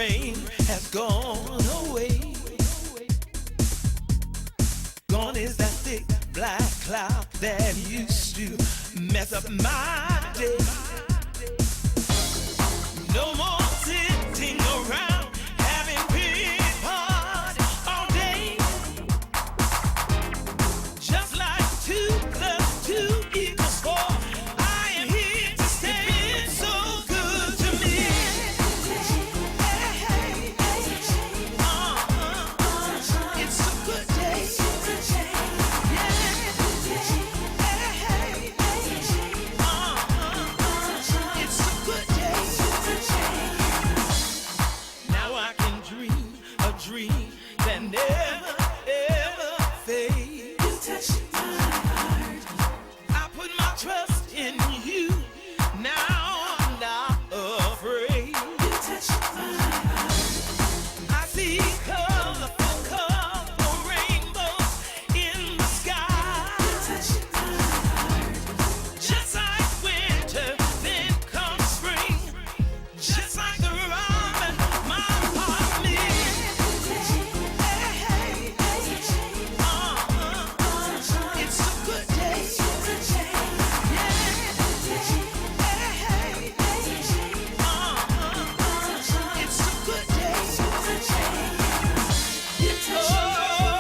rain has gone away. Gone is that thick black cloud that used to mess up my day. No more sitting around having pity party all day. Just like 2 + 2 equals 4. I am here to stay. It's so good to me. Hey, it's a good day. It's a good day. Now I can dream a dream that never ever fades. You touch my heart. I put my trust in you. Now I'm not afraid. You touch my heart. I see colorful rainbows in the sky. You touch my heart. Just like winter, then comes spring. Just like the ramen, my heart needs. It's a good day. It's a good day.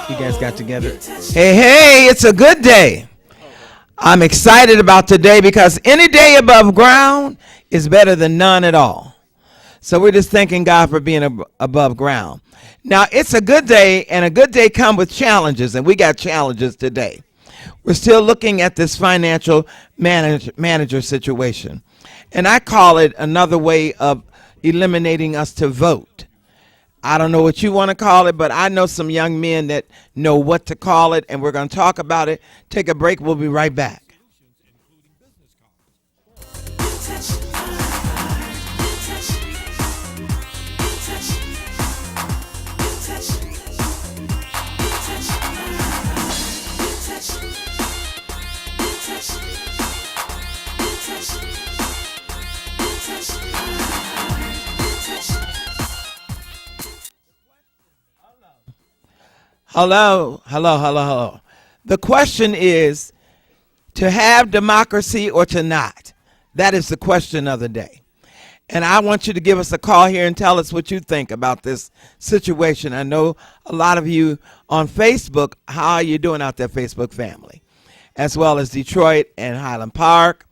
You guys got together. Hey, it's a good day. I'm excited about today because any day above ground is better than none at all. So we're just thanking God for being above ground. Now, it's a good day, and a good day comes with challenges, and we got challenges today. We're still looking at this financial manager situation, and I call it another way of eliminating us to vote. I don't know what you want to call it, but I know some young men that know what to call it, and we're going to talk about it. Take a break. We'll be right back. Hello. The question is to have democracy or to not. That is the question of the day. And I want you to give us a call here and tell us what you think about this situation. I know a lot of you on Facebook. How are you doing out there, Facebook family? As well as Detroit and Highland Park,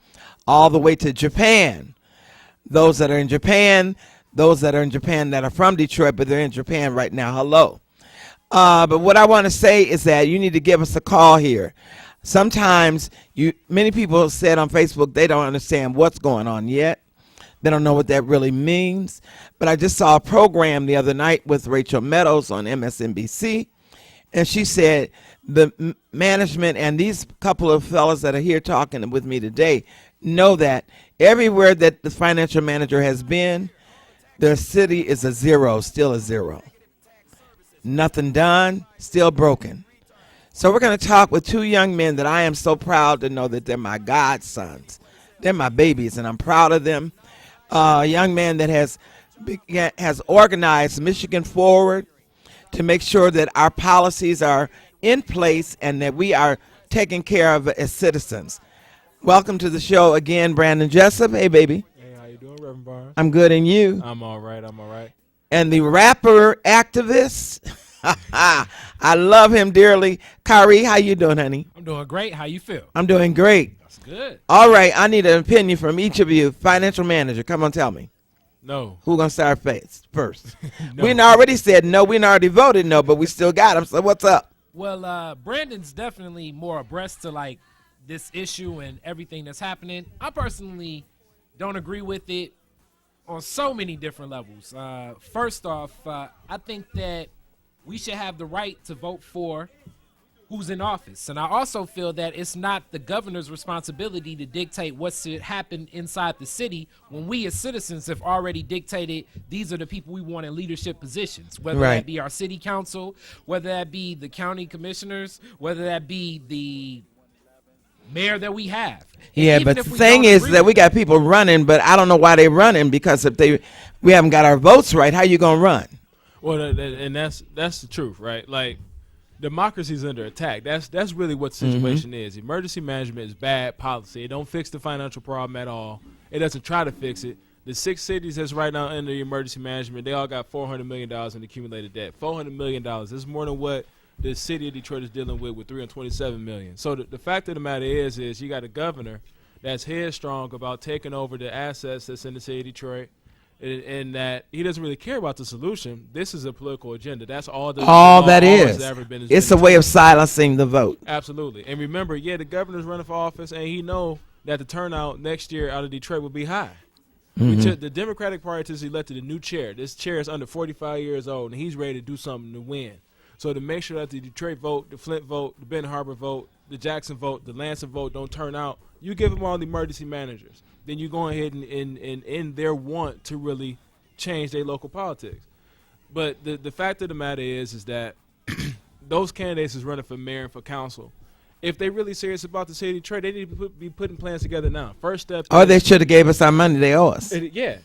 all the way to Japan. Those that are in Japan that are from Detroit, but they're in Japan right now. Hello. But what I want to say is that you need to give us a call here. Sometimes many people said on Facebook they don't understand what's going on yet. They don't know what that really means. But I just saw a program the other night with Rachel Meadows on MSNBC, and she said the management and these couple of fellas that are here talking with me today know that everywhere that the financial manager has been, their city is a zero, still a zero. Nothing done, still broken. So we're going to talk with 2 young men that I am so proud to know that they're my godsons. They're my babies, and I'm proud of them. A young man that has organized Michigan Forward to make sure that our policies are in place and that we are taken care of as citizens. Welcome to the show again, Brandon Jessup. Hey, baby. Hey, how you doing, Reverend Barnes? I'm good, and you? I'm all right. And the rapper activist, I love him dearly. Khari, how you doing, honey? I'm doing great. How you feel? I'm doing great. That's good. All right, I need an opinion from each of you. Financial manager, come on, tell me. No. Who's going to start first? No. We already said no. We already voted no, but we still got him. So what's up? Well, Brandon's definitely more abreast to like this issue and everything that's happening. I personally don't agree with it on so many different levels. First off, I think that we should have the right to vote for who's in office. And I also feel that it's not the governor's responsibility to dictate what should happen inside the city when we as citizens have already dictated these are the people we want in leadership positions, whether that be our city council, whether that be the county commissioners, whether that be the mayor that we have. Yeah, but the thing is that we got people running, but I don't know why they're running, because if we haven't got our votes right, how you gonna run? Well, and that's the truth, right? Like, democracy's under attack. That's really what the situation is. Emergency management is bad policy. It don't fix the financial problem at all. It doesn't try to fix it. The 6 cities that's right now under emergency management, they all got $400 million in accumulated debt. $400 million. This is more than what the city of Detroit is dealing with $327 million. So the fact of the matter is you got a governor that's headstrong about taking over the assets that's in the city of Detroit, and that he doesn't really care about the solution. This is a political agenda. That's all that is. It's a way of silencing the vote. Absolutely. And remember, the governor's running for office, and he know that the turnout next year out of Detroit will be high. The Democratic Party just elected a new chair. This chair is under 45 years old, and he's ready to do something to win. So to make sure that the Detroit vote, the Flint vote, the Ben Harbor vote, the Jackson vote, the Lansing vote don't turn out, you give them all the emergency managers. Then you go ahead and their want to really change their local politics. But the fact of the matter is that those candidates is running for mayor and for council. If they really serious about the city of Detroit, they need to be putting plans together now. First step. Or they should have gave us our money they owe us.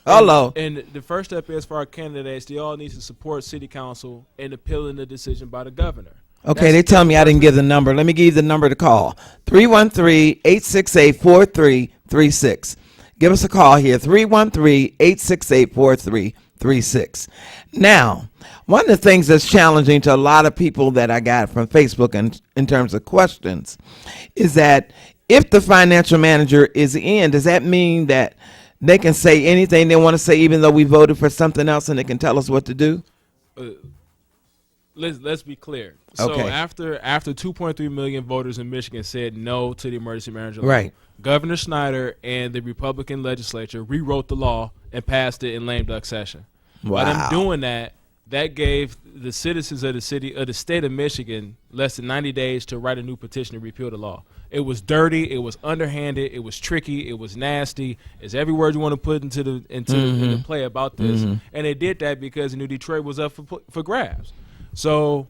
Hello. And the first step is for our candidates, they all need to support city council in appealing the decision by the governor. Okay, they tell me I didn't give the number. Let me give you the number to call. 313-868-4336. Give us a call here, 313-868-4336. Now, one of the things that's challenging to a lot of people that I got from Facebook in terms of questions is that if the financial manager is in, does that mean that they can say anything they want to say even though we voted for something else and they can tell us what to do? Let's be clear. Okay. So after 2.3 million voters in Michigan said no to the emergency manager law, right, Governor Snyder and the Republican legislature rewrote the law and passed it in lame duck session. Wow. By them doing that gave the citizens of the state of Michigan less than 90 days to write a new petition to repeal the law. It was dirty, it was underhanded, it was tricky, it was nasty. It's every word you want to put into the play about this. And they did that because New Detroit was up for grabs. So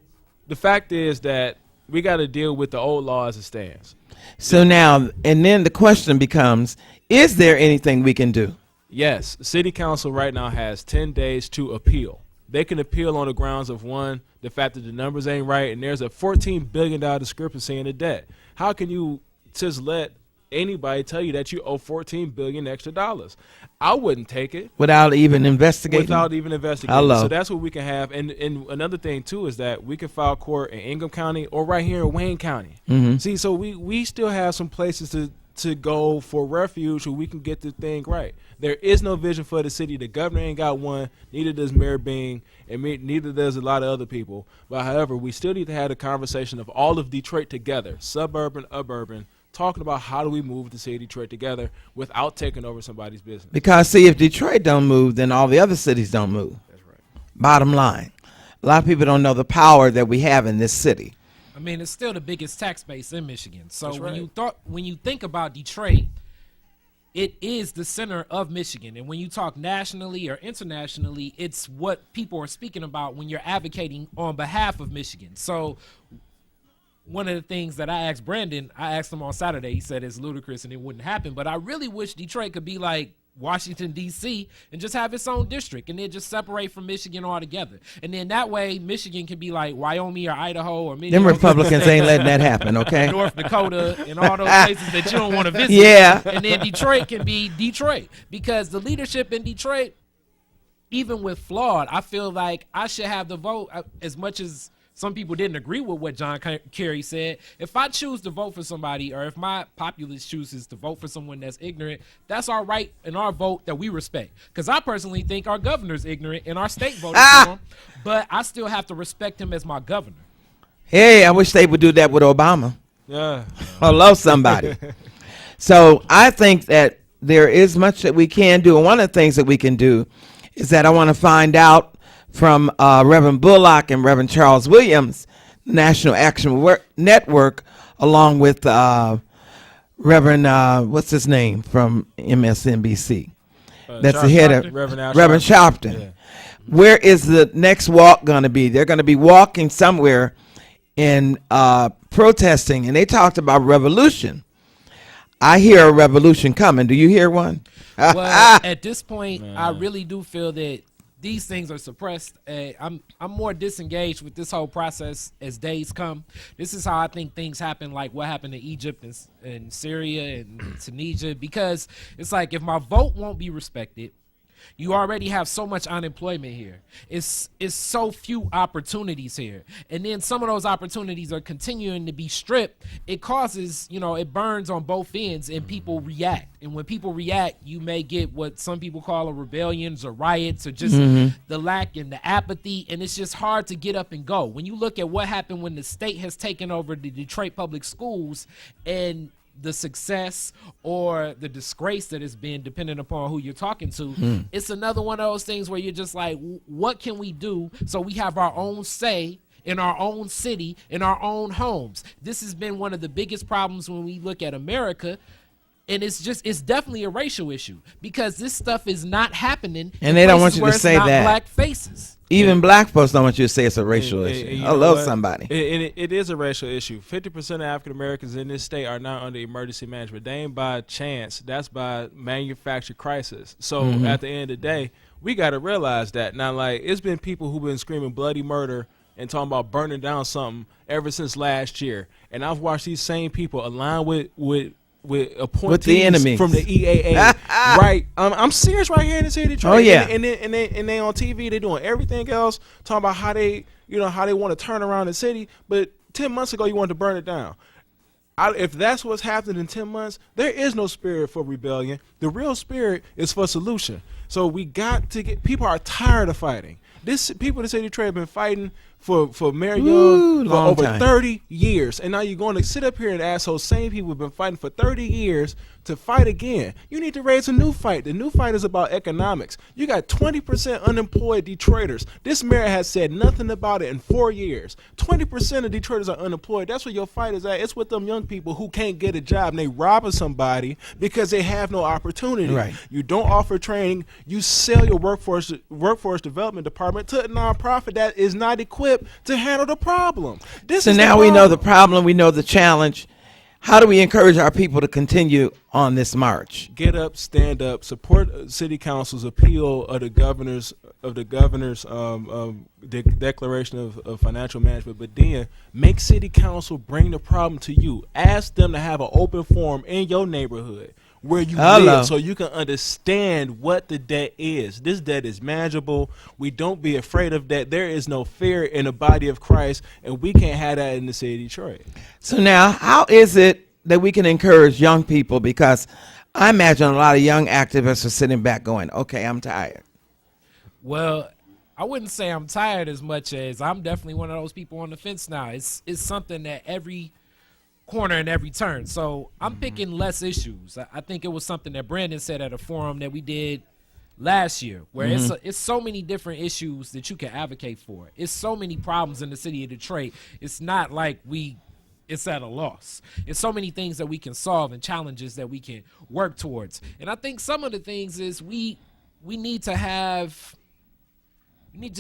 the fact is that we got to deal with the old law as it stands. So now, and then the question becomes, is there anything we can do? Yes. City Council right now has 10 days to appeal. They can appeal on the grounds of, one, the fact that the numbers ain't right, and there's a $14 billion discrepancy in the debt. How can you just let anybody tell you that you owe $14 billion extra dollars? I wouldn't take it. Without even investigating? Hello. So that's what we can have. And another thing, too, is that we can file court in Ingham County or right here in Wayne County. See, so we still have some places to go for refuge where we can get the thing right. There is no vision for the city. The governor ain't got one. Neither does Mayor Bing, and neither does a lot of other people. But, however, we still need to have a conversation of all of Detroit together, suburban, suburban, talking about how do we move the city of Detroit together without taking over somebody's business. Because, see, if Detroit don't move, then all the other cities don't move. That's right. Bottom line. A lot of people don't know the power that we have in this city. I mean, it's still the biggest tax base in Michigan. So That's right. when you think about Detroit, it is the center of Michigan. And when you talk nationally or internationally, it's what people are speaking about when you're advocating on behalf of Michigan. So one of the things that I asked Brandon, I asked him on Saturday, he said it's ludicrous and it wouldn't happen. But I really wish Detroit could be like Washington, D.C. and just have its own district and then just separate from Michigan altogether. And then that way, Michigan can be like Wyoming or Idaho or Minnesota. Them Republicans ain't letting that happen, okay? North Dakota and all those places that you don't want to visit. Yeah. And then Detroit can be Detroit because the leadership in Detroit, even with flawed, I feel like I should have the vote as much as some people didn't agree with what John Kerry said. If I choose to vote for somebody or if my populace chooses to vote for someone that's ignorant, that's our right and our vote that we respect. Because I personally think our governor's ignorant and our state voted for him, but I still have to respect him as my governor. Hey, I wish they would do that with Obama. Yeah. Hello, somebody. So I think that there is much that we can do. And one of the things that we can do is that I want to find out from Reverend Bullock and Reverend Charles Williams, National Action Network, along with Reverend, what's his name, from MSNBC. That's the head of Reverend Sharpton. Yeah. Where is the next walk going to be? They're going to be walking somewhere in protesting, and they talked about revolution. I hear a revolution coming. Do you hear one? Well, at this point, I really do feel that these things are suppressed. I'm more disengaged with this whole process as days come. This is how I think things happen, like what happened to Egypt and Syria and Tunisia, because it's like if my vote won't be respected, you already have so much unemployment here. It's so few opportunities here. And then some of those opportunities are continuing to be stripped. It causes, it burns on both ends and people react. And when people react, you may get what some people call a rebellions or riots or just the lack and the apathy. And it's just hard to get up and go. When you look at what happened when the state has taken over the Detroit public schools and the success or the disgrace that has been, depending upon who you're talking to, it's another one of those things where you're just like, what can we do so we have our own say in our own city, in our own homes? This has been one of the biggest problems when we look at America. And it's definitely a racial issue because this stuff is not happening. And they don't want you to say that. Black faces. Even black folks don't want you to say it's a racial issue. I love somebody. It is a racial issue. 50% of African Americans in this state are not under emergency management. They ain't by chance. That's by manufactured crisis. So at the end of the day, we got to realize that. Now, like, it's been people who've been screaming bloody murder and talking about burning down something ever since last year. And I've watched these same people align with appointees the enemy from the EAA, right? I'm serious right here in the city of Detroit. Oh yeah, and they on TV. They doing everything else, talking about how they want to turn around the city. But 10 months ago, you wanted to burn it down. If that's what's happened in 10 months, there is no spirit for rebellion. The real spirit is for solution. So we got to get. People are tired of fighting. People in the city of Detroit have been fighting for Mayor Young for over 30 years. And now you're going to sit up here and ask those same people who've been fighting for 30 years to fight again. You need to raise a new fight. The new fight is about economics. You got 20% unemployed Detroiters. This mayor has said nothing about it in 4 years. 20% of Detroiters are unemployed. That's where your fight is at. It's with them young people who can't get a job and they robbing somebody because they have no opportunity. Right. You don't offer training. You sell your workforce development department to a nonprofit that is not equipped to handle the problem. So now we know the problem, we know the challenge. How do we encourage our people to continue on this march? Get up, stand up, support City Council's appeal of the governor's declaration of financial management, but then make City Council bring the problem to you. Ask them to have an open forum in your neighborhood where you live so you can understand what the debt is. This debt is manageable. We don't be afraid of that. There is no fear in the body of Christ, and we can't have that in the city of Detroit. So now, how is it that we can encourage young people? Because I imagine a lot of young activists are sitting back going, okay, I'm tired. Well, I wouldn't say I'm tired as much as I'm definitely one of those people on the fence now. It's something that every corner and every turn. So I'm picking less issues. I think it was something that Brandon said at a forum that we did last year, where it's so many different issues that you can advocate for. It's so many problems in the city of Detroit. It's not like it's at a loss. It's so many things that we can solve and challenges that we can work towards. And I think some of the things is we need to have.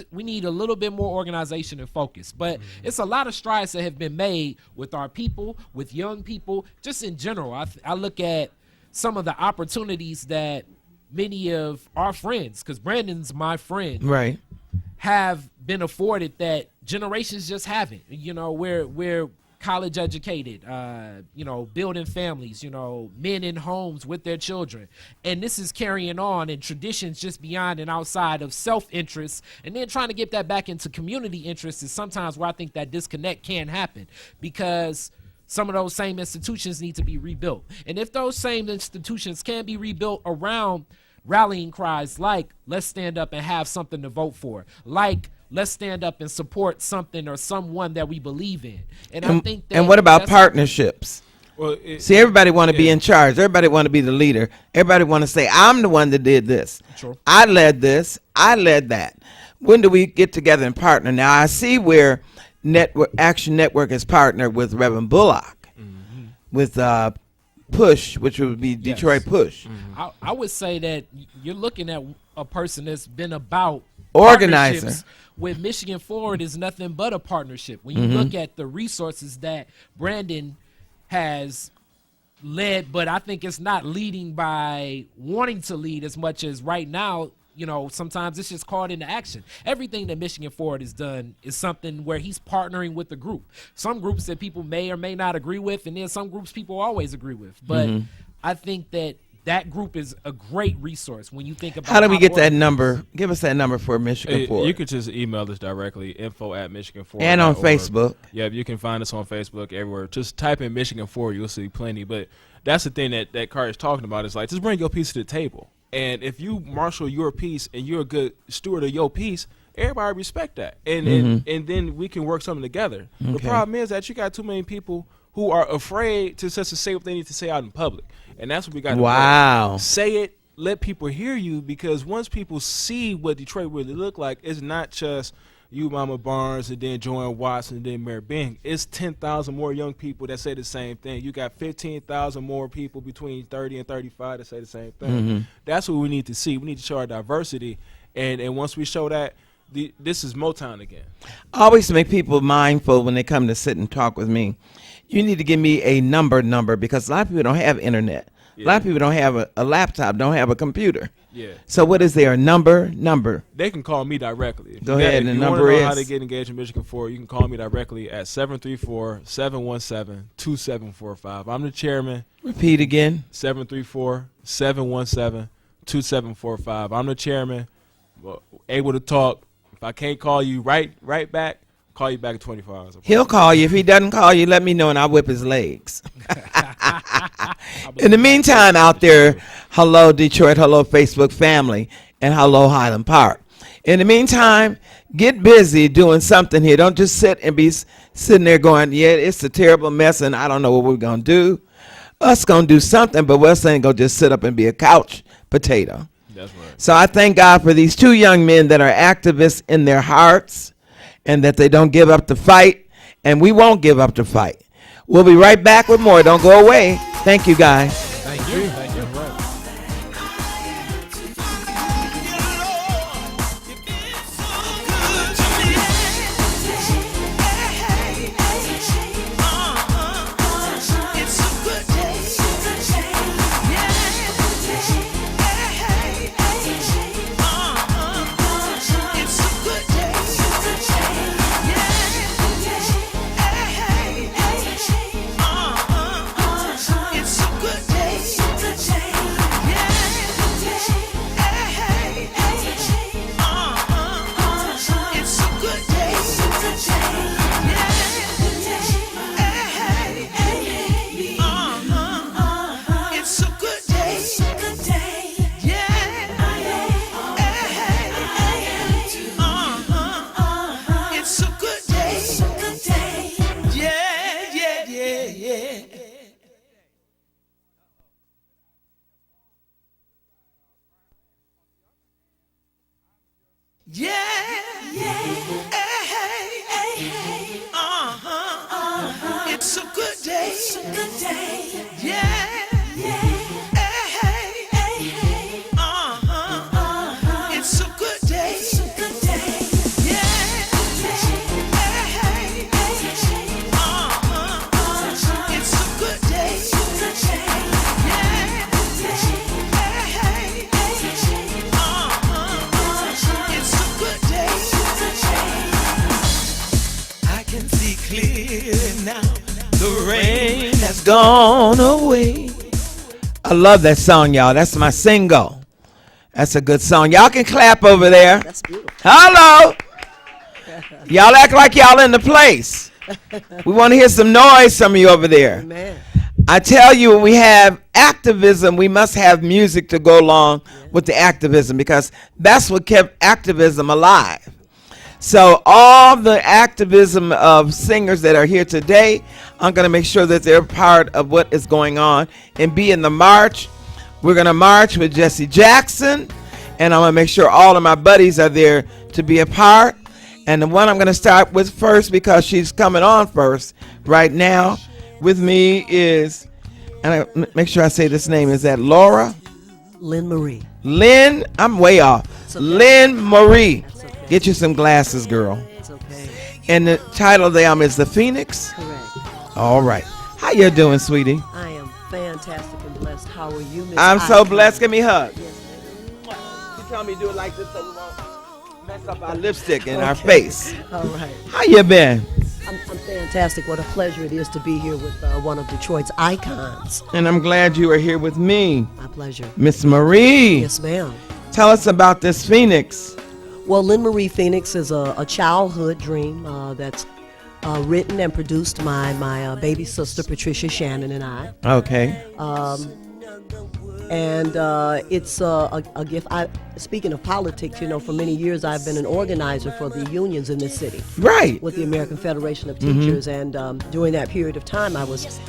We need a little bit more organization and focus. But it's a lot of strides that have been made with our people, with young people, just in general. I look at some of the opportunities that many of our friends, because Brandon's my friend, right, have been afforded that generations just haven't. We're college educated, building families, men in homes with their children. And this is carrying on in traditions just beyond and outside of self-interest. And then trying to get that back into community interest is sometimes where I think that disconnect can happen, because some of those same institutions need to be rebuilt. And if those same institutions can be rebuilt around rallying cries like, let's stand up and have something to vote for, like, let's stand up and support something or someone that we believe in. And I think that. And what about partnerships? Well, see, everybody want to be in charge. Everybody want to be the leader. Everybody want to say, I'm the one that did this. Sure. I led this. I led that. When do we get together and partner? Now, I see where Action Network is partnered with Reverend Bullock, with Push, which would be Detroit Push. I would say that you're looking at a person that's been about organizer. With Michigan Forward is nothing but a partnership. When you look at the resources that Brandon has led, but I think it's not leading by wanting to lead as much as right now. Sometimes it's just called into action. Everything that Michigan Forward has done is something where he's partnering with the group. Some groups that people may or may not agree with, and then some groups people always agree with. But I think that group is a great resource when you think about how do we get that number? Give us that number for Michigan Forward. You could just email us directly, info@michiganforward.org. And on Facebook. Yeah, you can find us on Facebook everywhere. Just type in Michigan Forward, you'll see plenty. But that's the thing that Khari is talking about is like, just bring your piece to the table. And if you marshal your piece and you're a good steward of your piece, everybody respect that. And then we can work something together. Okay. The problem is that you got too many people who are afraid to just to say what they need to say out in public. And that's what we got to do. Say it, let people hear you, because once people see what Detroit really look like, it's not just you, Mama Barnes, and then Joanne Watson, and then Mayor Bing. It's 10,000 more young people that say the same thing. You got 15,000 more people between 30 and 35 that say the same thing. That's what we need to see. We need to show our diversity. And once we show that, this is Motown again. I always make people mindful when they come to sit and talk with me. You need to give me a number because a lot of people don't have internet. Yeah. A lot of people don't have a laptop, don't have a computer. Yeah. So what is their number? They can call me directly. Go ahead, and the number is. If you want to know how to get engaged in Michigan Forward, you can call me directly at 734-717-2745. I'm the chairman. Repeat again. 734-717-2745. I'm the chairman. Able to talk. If I can't call you right back, call you back in 24 hours. He'll call you. If he doesn't call you, let me know and I'll whip his legs. In the meantime, out there, hello Detroit, hello Facebook family, and hello Highland Park. In the meantime, get busy doing something here. Don't just sit and be sitting there going, yeah, it's a terrible mess and I don't know what we're going to do. Us going to do something, but us ain't going to just sit up and be a couch potato. That's right. So I thank God for these two young men that are activists in their hearts and that they don't give up the fight, and we won't give up the fight. We'll be right back with more. Don't go away. Thank you, guys. Thank you. Thank you. Gone away. I love that song, y'all. That's my single. That's a good song. Y'all can clap over there. That's beautiful. Hello. Y'all act like y'all in the place. We want to hear some noise from you over there. Amen. I tell you, when we have activism, we must have music to go along with the activism, because that's what kept activism alive. So all the activism of singers that are here today, I'm going to make sure that they're part of what is going on and be in the march. We're going to march with Jesse Jackson, and I'm going to make sure all of my buddies are there to be a part. And the one I'm going to start with first, because she's coming on first right now with me, is, and I make sure I say this name, is that Laura? Lynn Marie. Lynn, I'm way off. Okay. Lynn Marie. Okay. Get you some glasses, girl. It's okay. And the title of the album is The Phoenix? Correct. All right. How you doing, sweetie? I am fantastic. fantastic and blessed. How are you, Miss I'm so Icon? blessed. Give me a hug. Yes, ma'am. You tell me to do it like this so we won't mess up our lipstick in our Okay. face. All right. How you been? I'm fantastic. What a pleasure it is to be here with one of Detroit's icons. And I'm glad you are here with me, My pleasure. Miss Marie. Yes, ma'am. Tell us about this Phoenix. Well, Lynn Marie Phoenix is a childhood dream that's written and produced by my baby sister, Patricia Shannon, and I. Okay. And it's a gift. Speaking of politics, for many years I've been an organizer for the unions in this city Right. with the American Federation of Teachers. And during that period of time, I was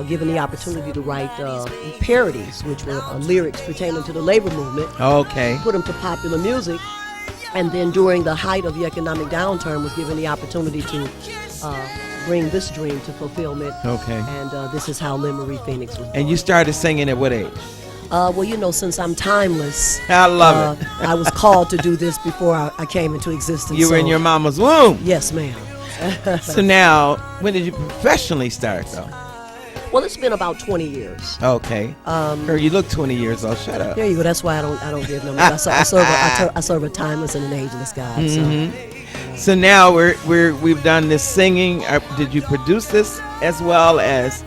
given the opportunity to write parodies, which were lyrics pertaining to the labor movement, Okay. put them to popular music. And then during the height of the economic downturn, was given the opportunity to bring this dream to fulfillment. Okay. And this is how Lynn Marie Phoenix was born. And you started singing at what age? Well, since I'm timeless, I love it. I was called to do this before I came into existence. You were in so- your mama's womb. Yes, ma'am. So now, when did you professionally start, though? Well, it's been about 20 years. Okay. Girl, you look 20 years old. Shut up. There you go. That's why I don't give numbers. I serve a timeless and an ageless God. Mm-hmm. So now we've done this singing. Did you produce this as well as,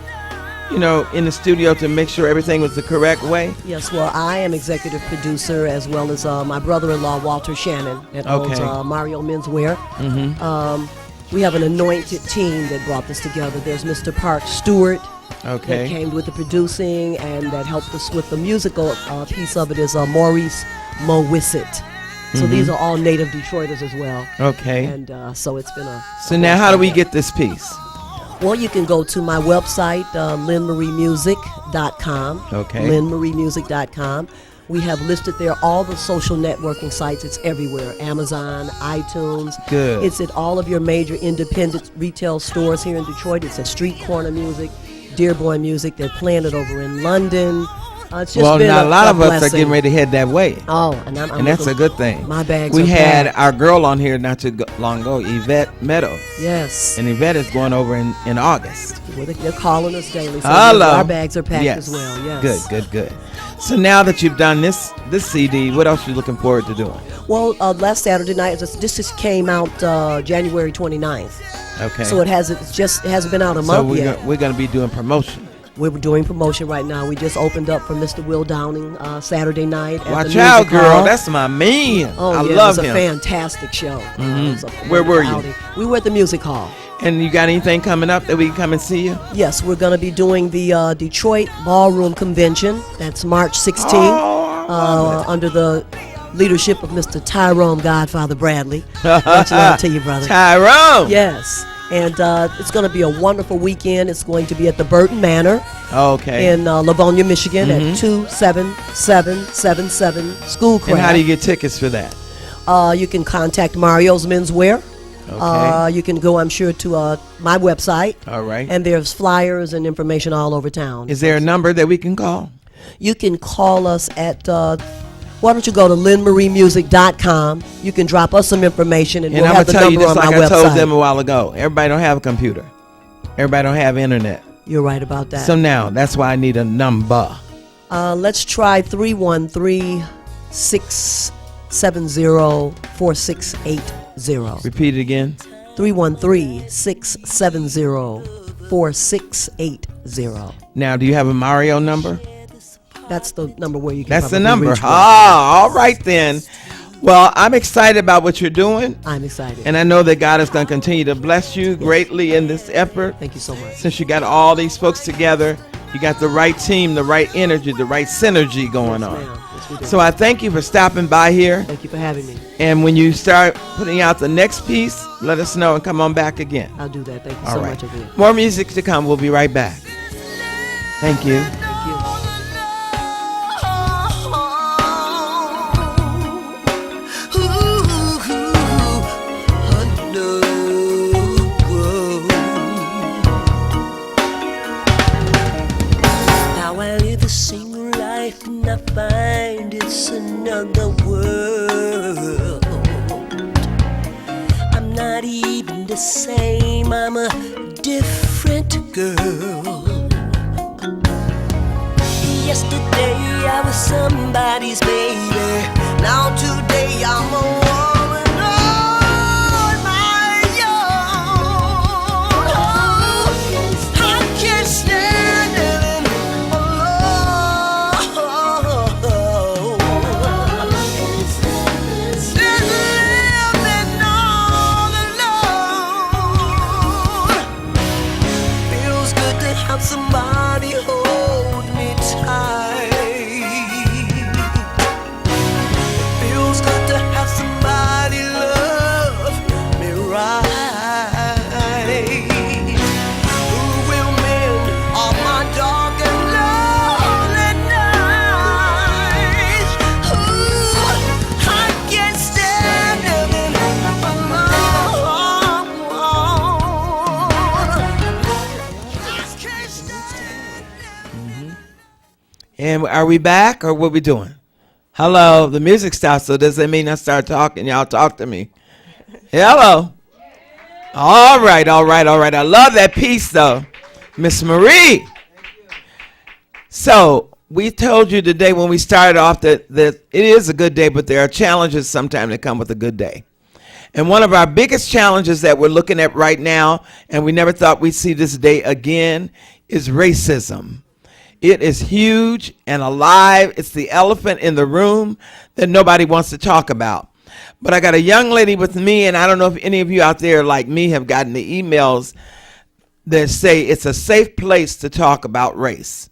in the studio to make sure everything was the correct way? Yes. Well, I am executive producer as well as my brother-in-law Walter Shannon that owns Mario Menswear. Mm-hmm. We have an anointed team that brought this together. There's Mr. Park Stewart. Okay. That came with the producing and that helped us with the musical piece of it is Maurice Mowissett. So these are all native Detroiters as well. Okay. And so it's been a... So now how do we get this piece? Well, you can go to my website, linmariemusic.com. Okay. linmariemusic.com. We have listed there all the social networking sites. It's everywhere. Amazon, iTunes. Good. It's at all of your major independent retail stores here in Detroit. It's at Street Corner Music, Dearborn Music. They're playing it over in London. It's just been now a lot of us are blessing. getting ready to head that way. Oh, and I'm And that's a looking- good thing. My bags We are had packed. our girl on here not too long ago, Yvette Meadows. Yes. And Yvette is going over in August. Well, they're calling us daily. So Hello. our bags are packed Yes. as well. Yes. Good. So now that you've done this CD, what else are you looking forward to doing? Well, last Saturday night, this just came out January 29th. Okay. So it hasn't been out a So month yet. we're going to be doing promotion. We're doing promotion right now. We just opened up for Mr. Will Downing Saturday night. At Watch the out, Music girl. Hall. That's my man. Oh, I yeah, love it was him. a fantastic show. It was a Where were wonderful you? outing. We were at the Music Hall. And you got anything coming up that we can come and see you? Yes, we're going to be doing the Detroit Ballroom Convention. That's March 16th. Oh, I love it. Under the leadership of Mr. Tyrone Godfather Bradley. Much love to you, brother. Tyrone. Yes. And it's going to be a wonderful weekend. It's going to be at the Burton Manor Okay. in Livonia, Michigan at 27777 Schoolcraft. And how do you get tickets for that? You can contact Mario's Menswear. Okay. You can go, I'm sure, to my website. All right. And there's flyers and information all over town. Is there a number that we can call? You can call us at, why don't you go to linmariemusic.com. You can drop us some information and, And we'll I'm have going the to tell you number just on like my I told website. them a while ago. Everybody don't have a computer. Everybody don't have internet. You're right about that. So now, that's why I need a number. Let's try 313-670-4680. Repeat it again. 313-670-4680. Now, do you have a Mario number? That's the number where you can That's the probably number. reach me. All right then. Well, I'm excited about what you're doing. I'm excited. And I know that God is going to continue to bless you greatly in this effort. Thank you so much. Since you got all these folks together, you got the right team, the right energy, the right synergy going Yes, on. ma'am. Yes, we do. So I thank you for stopping by here. Thank you for having me. And when you start putting out the next piece, let us know and come on back again. I'll do that. Thank you All so right. much again. More music to come. We'll be right back. Thank you. Thank you. Now I live a single life and I find it's another world. I'm not even the same, I'm a different girl. Yesterday I was somebody's baby. Now today I'm a woman on my own. I can't stand living alone. Living all alone. Feels good to have somebody hold me tight. Feels good to have somebody love me right. Who will mend all my dark and lonely nights? Ooh, I can't stand living alone. Just can't stand. And are we back or what we doing? Hello, the music stopped, so does that mean I start talking? Y'all talk to me. Hello. All right. I love that piece, though. Miss Marie. So we told you today when we started off that it is a good day, but there are challenges sometimes that come with a good day. And one of our biggest challenges that we're looking at right now, and we never thought we'd see this day again, is racism. It is huge and alive. It's the elephant in the room that nobody wants to talk about. But I got a young lady with me, and I don't know if any of you out there like me have gotten the emails that say it's a safe place to talk about race.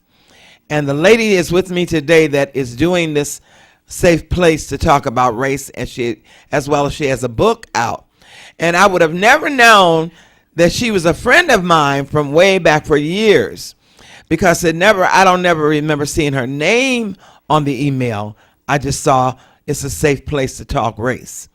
And the lady is with me today that is doing this safe place to talk about race, and as well as she has a book out. And I would have never known that she was a friend of mine from way back for years, because I don't never remember seeing her name on the email. I just saw it's a safe place to talk race.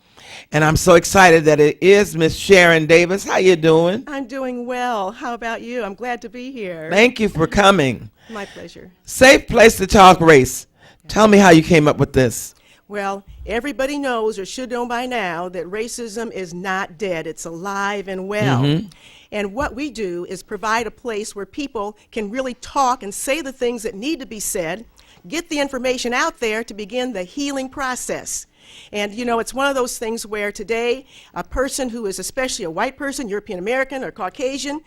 And I'm so excited that it is Miss Sharon Davis. How you doing? I'm doing well. How about you? I'm glad to be here. Thank you for coming. My pleasure. Safe place to talk race. Tell me how you came up with this. Well, everybody knows or should know by now that racism is not dead. It's alive and well. Mm-hmm. And what we do is provide a place where people can really talk and say the things that need to be said, get the information out there to begin the healing process. And you know, it's one of those things where today a person who is especially a white person, European American or Caucasian,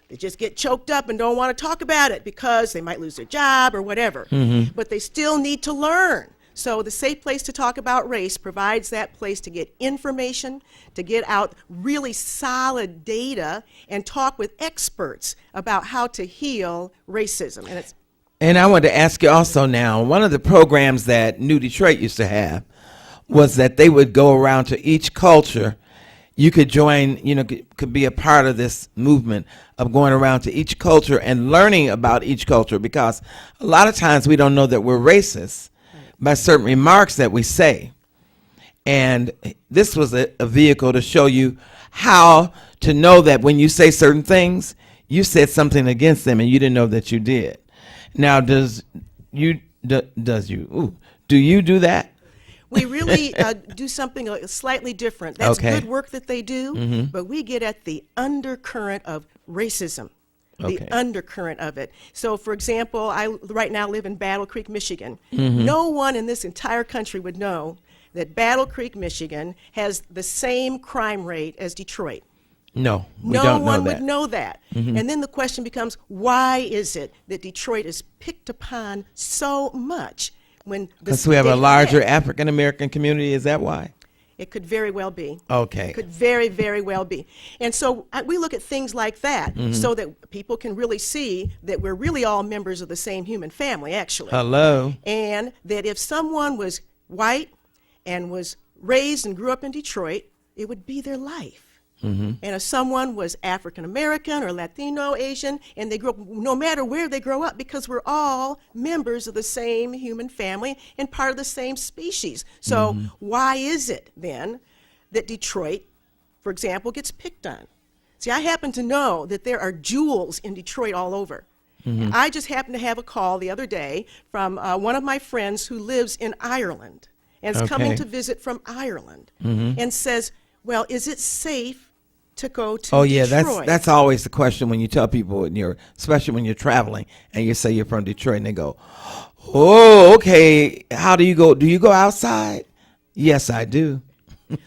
they just get choked up and don't want to talk about it because they might lose their job or whatever. Mm-hmm. But they still need to learn. So the Safe Place to Talk About Race provides that place to get information, to get out really solid data, and talk with experts about how to heal racism. And I wanted to ask you also now, one of the programs that New Detroit used to have was that they would go around to each culture. You could join, could be a part of this movement of going around to each culture and learning about each culture, because a lot of times we don't know that we're racist by certain remarks that we say. And this was a vehicle to show you how to know that when you say certain things, you said something against them and you didn't know that you did. Now, do you do that? We really do something slightly different. That's Okay. good work that they do, but we get at the undercurrent of racism. Okay. The undercurrent of it. So, for example, I right now live in Battle Creek, Michigan. No one in this entire country would know that Battle Creek, Michigan has the same crime rate as Detroit. No, we No don't know one that. would know that. And then the question becomes, why is it that Detroit is picked upon so much when the Because we have a state- larger African American community. Is that why? It could very well be. Okay. Could very, very well be. And so we look at things like that so that people can really see that we're really all members of the same human family, actually. Hello. And that if someone was white and was raised and grew up in Detroit, it would be their life. And if someone was African American or Latino, Asian, and they grew up, no matter where they grow up, because we're all members of the same human family and part of the same species. So why is it then that Detroit, for example, gets picked on? See, I happen to know that there are jewels in Detroit all over. I just happened to have a call the other day from one of my friends who lives in Ireland and is coming Okay. to visit from Ireland and says, well, is it safe to go to Oh yeah, Detroit? that's always the question when you tell people, especially when you're traveling and you say you're from Detroit, and they go, Oh, okay. How do you go? Do you go outside? Yes, I do.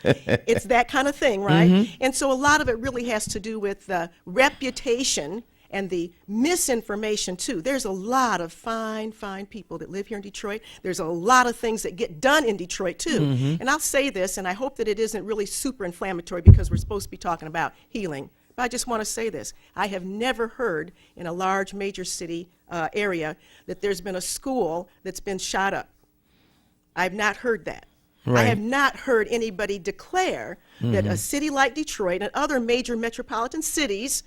It's that kind of thing, right? And so a lot of it really has to do with the reputation and the misinformation too. There's a lot of fine people that live here in Detroit. There's a lot of things that get done in Detroit too. And I'll say this, and I hope that it isn't really super inflammatory because we're supposed to be talking about healing. But I just want to say this. I have never heard in a large major city area that there's been a school that's been shot up. I've not heard that. Right. I have not heard anybody declare that a city like Detroit and other major metropolitan cities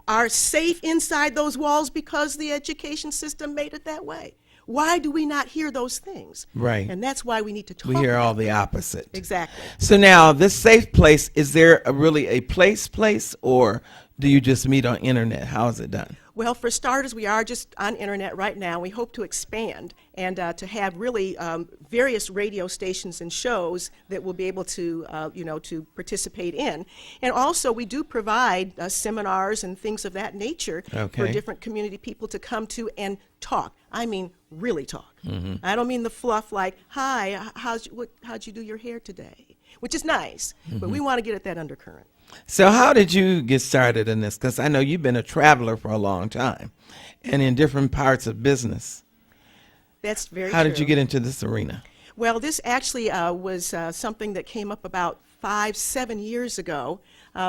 are safe inside those walls because the education system made it that way. Why do we not hear those things? Right. And that's why we need to talk. We hear about all the that. opposite. Exactly. So now, this safe place, is there really a place, or do you just meet on internet? How is it done? Well, for starters, we are just on internet right now. We hope to expand and to have really various radio stations and shows that we'll be able to, to participate in. And also, we do provide seminars and things of that nature for Okay. different community people to come to and talk. I mean, really talk. I don't mean the fluff like, "Hi, how'd you do your hair today?" Which is nice, but we want to get at that undercurrent. So how did you get started in this? Because I know you've been a traveler for a long time and in different parts of business. That's very How true. did you get into this arena? Well, this actually was something that came up about 5-7 years ago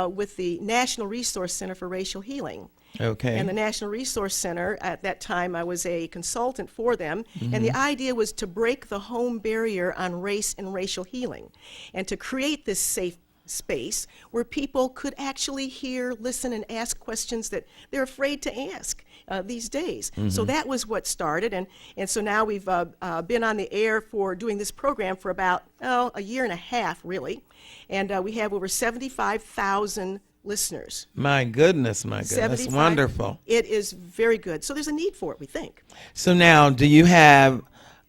with the National Resource Center for Racial Healing. Okay. And the National Resource Center, at that time, I was a consultant for them, and the idea was to break the home barrier on race and racial healing, and to create this safe space where people could actually hear, listen, and ask questions that they're afraid to ask these days. So that was what started, and so now we've been on the air for doing this program for about a year and a half, really, and we have over 75,000 listeners. My goodness, that's 75. wonderful. It is very good. So there's a need for it, we think. So now, do you have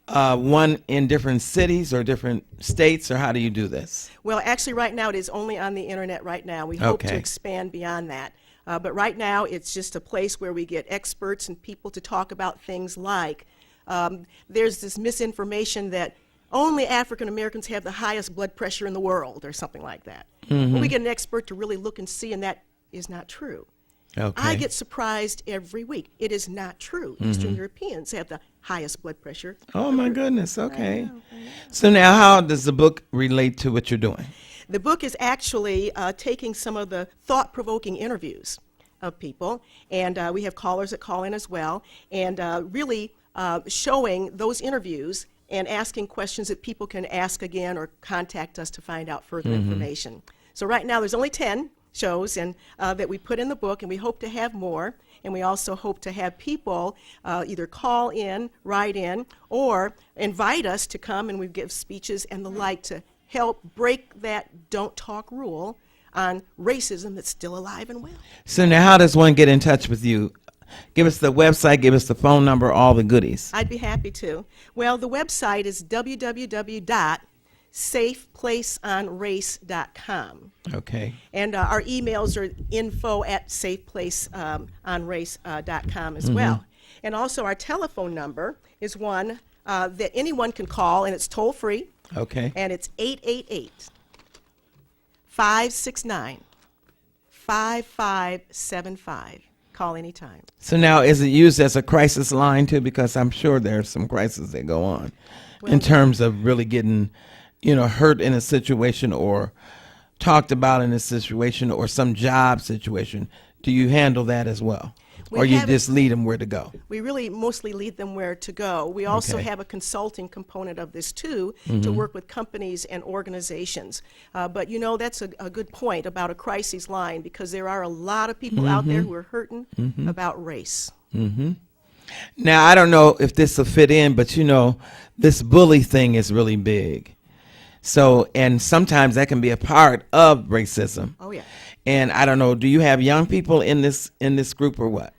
one in different cities or different states, or how do you do this? Well, actually, right now it is only on the internet right now. We hope to Okay. expand beyond that. But right now it's just a place where we get experts and people to talk about things like there's this misinformation that only African Americans have the highest blood pressure in the world or something like that. Well, we get an expert to really look and see, and that is not true. Okay. I get surprised every week. It is not true. Eastern Europeans have the highest blood pressure. Oh my goodness. Okay. So now, how does the book relate to what you're doing? The book is actually taking some of the thought-provoking interviews of people, and we have callers that call in as well, and really showing those interviews and asking questions that people can ask again or contact us to find out further information. So right now there's only 10 shows and that we put in the book, and we hope to have more. And we also hope to have people either call in, write in, or invite us to come, and we give speeches and the like to help break that don't talk rule on racism that's still alive and well. So now, how does one get in touch with you? Give us the website, give us the phone number, all the goodies. I'd be happy to. Well, the website is www.safeplaceonrace.com. Okay. And our emails are info@safeplaceonrace.com as well. And also our telephone number is one that anyone can call, and it's toll free. Okay. And it's 888-569-5575. Call anytime. So now, is it used as a crisis line too? Because I'm sure there's some crises that go on in terms of really getting, hurt in a situation or talked about in a situation or some job situation. Do you handle that as well? We Or you have it- just lead them where to go? We really mostly lead them where to go. We also Okay. have a consulting component of this too, to work with companies and organizations. But that's a good point about a crisis line, because there are a lot of people out there who are hurting about race. Now, I don't know if this will fit in, but this bully thing is really big. So, and sometimes that can be a part of racism. Oh yeah. And I don't know, do you have young people in this group or what?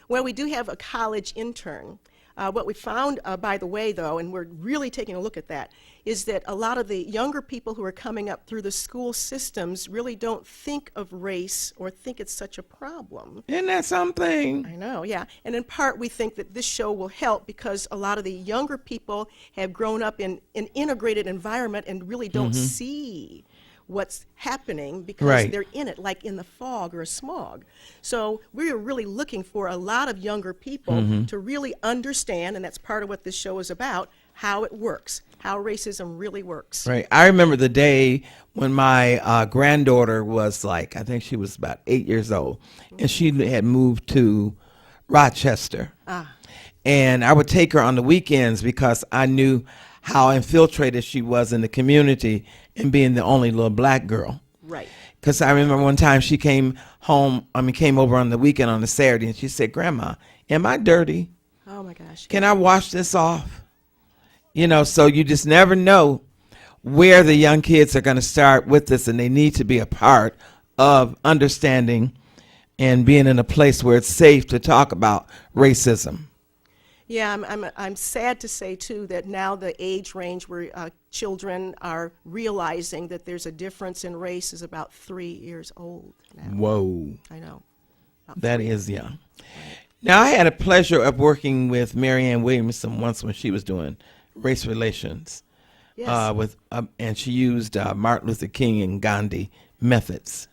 Well, we do have a college intern What we found, by the way, though, and we're really taking a look at that, is that a lot of the younger people who are coming up through the school systems really don't think of race or think it's such a problem. Isn't that something? I know, yeah. And in part, we think that this show will help because a lot of the younger people have grown up in an integrated environment and really don't see what's happening because they're in it, like in the fog or a smog. So we're really looking for a lot of younger people to really understand, and that's part of what this show is about, how it works, how racism really works. Right. I remember the day when my granddaughter was like, I think she was about 8 years old, and she had moved to Rochester. And I would take her on the weekends because I knew how infiltrated she was in the community and being the only little black girl. Right. Because I remember one time she came over on the weekend on a Saturday, and she said, "Grandma, am I dirty? Oh my gosh. Can I wash this off?" You know, so you just never know where the young kids are going to start with this, and they need to be a part of understanding and being in a place where it's safe to talk about racism. Yeah, I'm sad to say, too, that now the age range where children are realizing that there's a difference in race is about 3 years old now. Whoa. I know. That is young. Now, I had a pleasure of working with Marianne Williamson once when she was doing race relations. Yes. And she used Martin Luther King and Gandhi methods.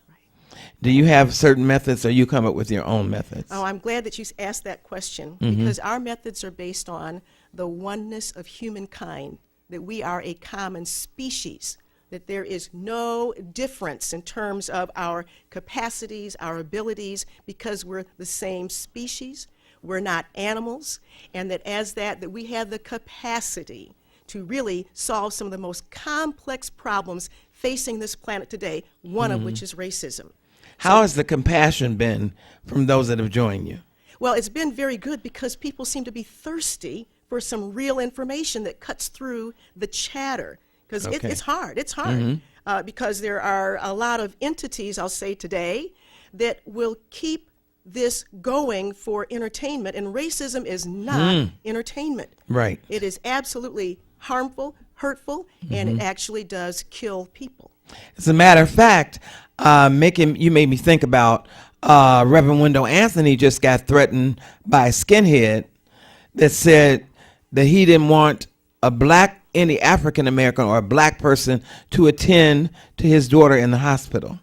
Do you have certain methods, or you come up with your own methods? Oh, I'm glad that you asked that question because our methods are based on the oneness of humankind, that we are a common species, that there is no difference in terms of our capacities, our abilities, because we're the same species, we're not animals, and that as that we have the capacity to really solve some of the most complex problems facing this planet today, one of which is racism. How has the compassion been from those that have joined you? Well, it's been very good because people seem to be thirsty for some real information that cuts through the chatter. Because it's hard. It's hard because there are a lot of entities, I'll say today, that will keep this going for entertainment. And racism is not entertainment. Right. It is absolutely harmful, hurtful, and it actually does kill people. As a matter of fact, you made me think about Reverend Wendell Anthony just got threatened by a skinhead that said that he didn't want any African American or a black person to attend to his daughter in the hospital.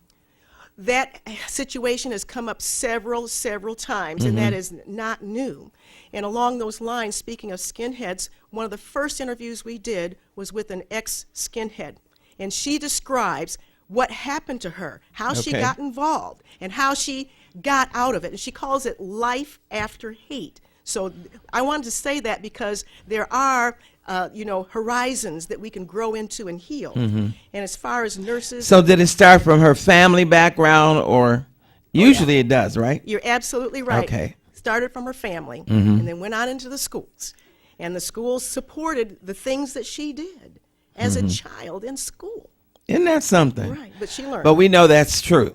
That situation has come up several times, and that is not new. And along those lines, speaking of skinheads, one of the first interviews we did was with an ex-skinhead. And she describes what happened to her, how she got involved, and how she got out of it. And she calls it life after hate. So I wanted to say that because there are, horizons that we can grow into and heal. And as far as nurses... So did it start from her family background, or usually it does, right? You're absolutely right. Okay. Started from her family and then went on into the schools. And the schools supported the things that she did as a child in school. Isn't that something? Right, but she learned. But we know that's true.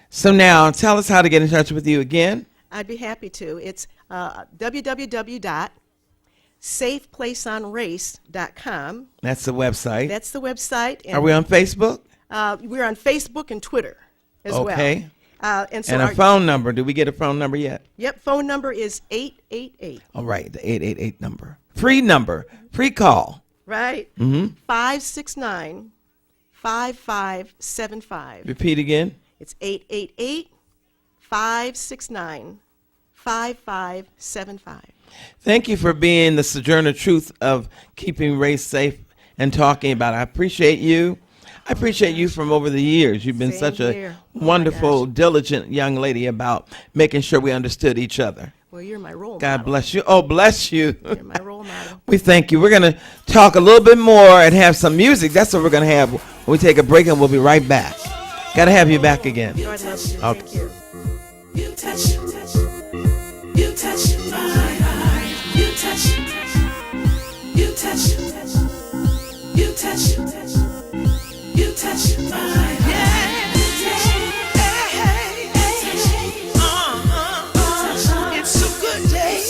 So now tell us how to get in touch with you again. I'd be happy to. It's www.safeplaceonrace.com. That's the website. That's the website. And are we on Facebook? We're on Facebook and Twitter as well. Okay. And a phone number. Did we get a phone number yet? Yep, phone number is 888. All right, the 888 number. Free call. Right. 569-5575. Repeat again. It's 888-569-5575. Thank you for being the sojourner truth of keeping race safe and talking about it. I appreciate you. I appreciate you from over the years. You've been such a wonderful, diligent young lady about making sure we understood each other. Well, you're my role model. God bless you. Oh, bless you. You're my role model. We thank you. We're going to talk a little bit more and have some music. That's what we're going to have when we take a break, and we'll be right back. Got to have you back again. Oh, I'd love to. Okay. Thank you. You touch my heart. You touch my heart. It's a good day.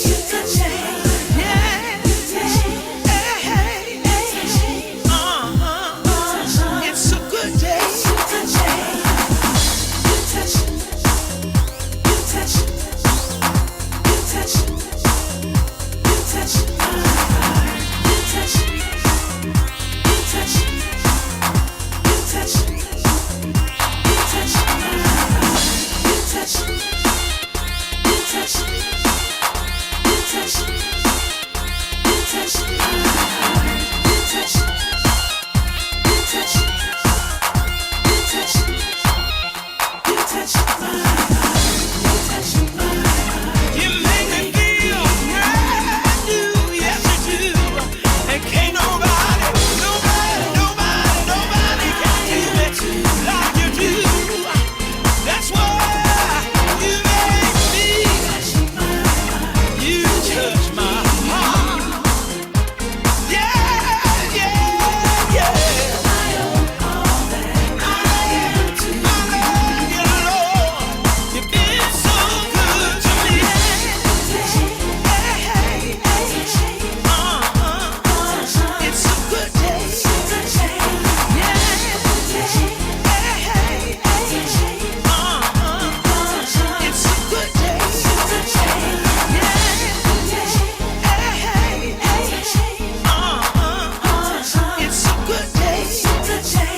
good day. It's a good day.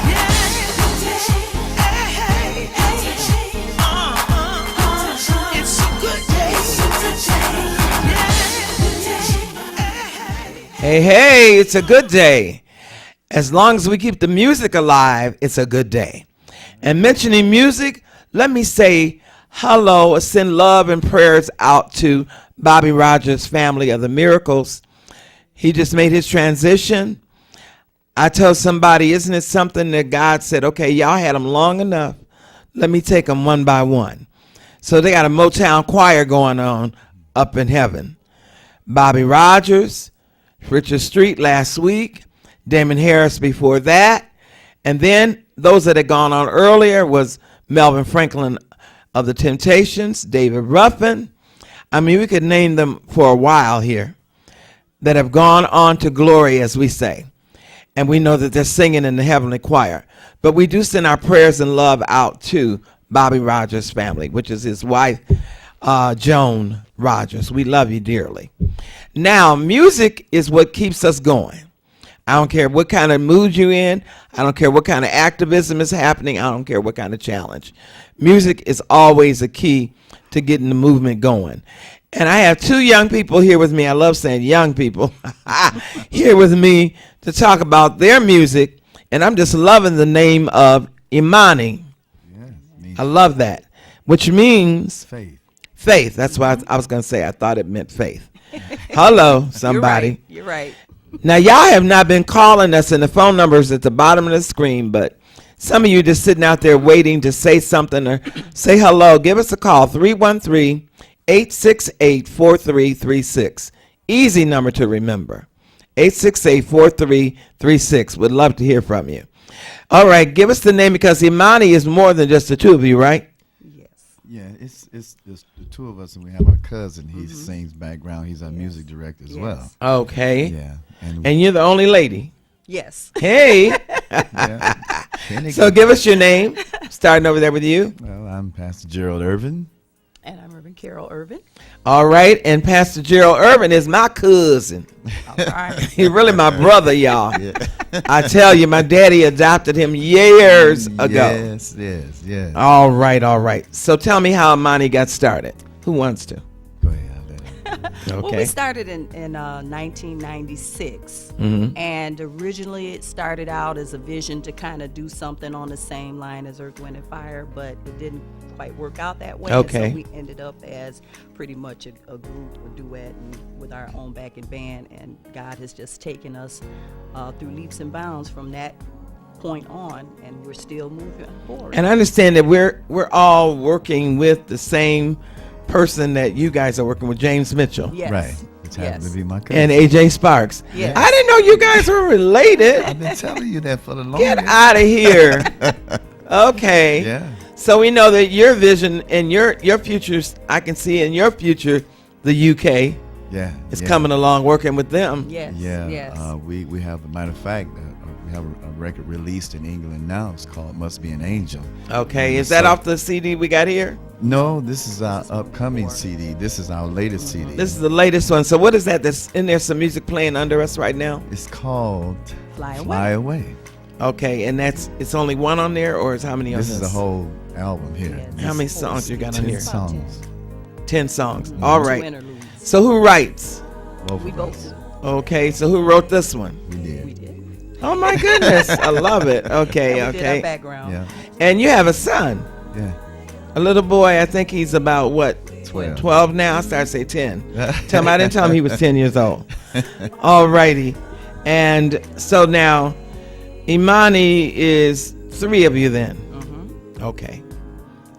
Yeah. Hey, hey, hey. It's a good day. It's a good day. Yeah. Hey, hey, it's a good day. As long as we keep the music alive, it's a good day. And mentioning music, let me say hello, send love and prayers out to Bobby Rogers' family of the Miracles. He just made his transition. I told somebody, isn't it something that God said, okay, y'all had them long enough. Let me take them one by one. So they got a Motown choir going on up in heaven. Bobby Rogers, Richard Street last week, Damon Harris before that. And then those that had gone on earlier was Melvin Franklin of the Temptations, David Ruffin. I mean, we could name them for a while here that have gone on to glory, as we say. And we know that they're singing in the heavenly choir. But we do send our prayers and love out to Bobby Rogers' family, which is his wife, Joan Rogers. We love you dearly. Now, music is what keeps us going. I don't care what kind of mood you're in. I don't care what kind of activism is happening. I don't care what kind of challenge. Music is always a key to getting the movement going. And I have two young people here with me. I love saying young people here with me to talk about their music. And I'm just loving the name of Imani. Yeah, I love that, which means faith. Faith. That's why I was going to say I thought it meant faith. Hello, somebody. You're right. Now, y'all have not been calling us, and the phone number is at the bottom of the screen, but some of you just sitting out there waiting to say something or say hello. Give us a call, 313-868-4336. Easy number to remember, 868-4336. Would love to hear from you. All right, give us the name, because Imani is more than just the two of you, right? Yeah, it's the two of us, and we have our cousin. He sings background. He's our music director as well. Okay. Yeah, And you're the only lady. Yes. Hey. yeah. So give us your name, starting over there with you. Well, I'm Pastor Gerald Irvin. And I'm Reverend Carol Irvin. All right, and Pastor Gerald Irvin is my cousin. All right. He's really my brother, y'all. Yeah. I tell you, my daddy adopted him years ago. Yes. All right. So tell me how Imani got started. Who wants to? Go ahead. Okay. Well, we started in 1996, and originally it started out as a vision to kind of do something on the same line as Earth, Wind, and Fire, but it didn't quite work out that way. Okay. So we ended up as pretty much a group, a duet, and with our own backing band, and God has just taken us through leaps and bounds from that point on, and we're still moving forward. And I understand that we're all working with the same person that you guys are working with, James Mitchell. Yes. Right. Which happened to be my cousin. And AJ Sparks. Yes. I didn't know you guys were related. I've been telling you that for the longest. Get out of here. Okay. Yeah. So we know that your vision and your futures, I can see in your future, the UK is coming along, working with them. Yes. Yeah. Yes. We have, a matter of fact, we have a record released in England now. It's called "Must Be an Angel." Okay. Is that off the CD we got here? No, this is our upcoming CD. This is our latest CD. This is the latest one. So what is that? That's in there. Some music playing under us right now. It's called Fly Away. Okay, and it's only one on there, or is how many on this? This is a whole album here. Yes. How many songs you got on 10 here? songs. 10 songs. All Two right. interludes. So who writes? Both We of both. us. Okay, so who wrote this one? We did. We did. Oh my goodness, I love it. Okay, And we did our okay. background. Yeah. And you have a son, Yeah. a little boy. I think he's about what? 12 now. I started to say 10. Tell him I didn't tell him he was 10 years old. All righty. And so now, Imani is 3 of you then. Okay.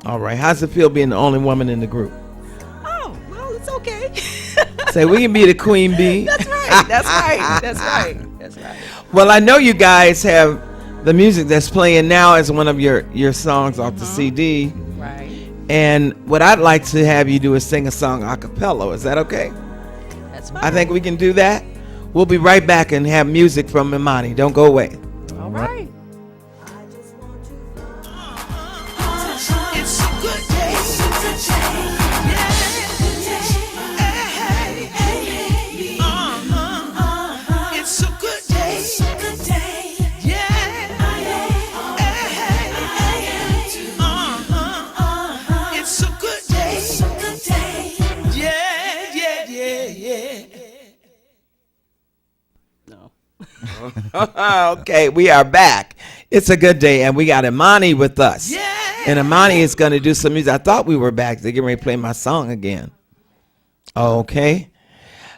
All right. How's it feel being the only woman in the group? Oh, well, it's okay. Say we can be the queen bee. That's right. That's right. That's right. That's right. Well, I know you guys have the music that's playing now as one of your songs off the CD. Right. And what I'd like to have you do is sing a song a cappella. Is that okay? That's fine. I think we can do that. We'll be right back and have music from Imani. Don't go away. All right. It's a good day. It's a good day. Okay, we are back. It's a good day, and we got Imani with us. Yeah. And Imani is going to do some music. I thought we were back. They're getting ready to play my song again. Okay.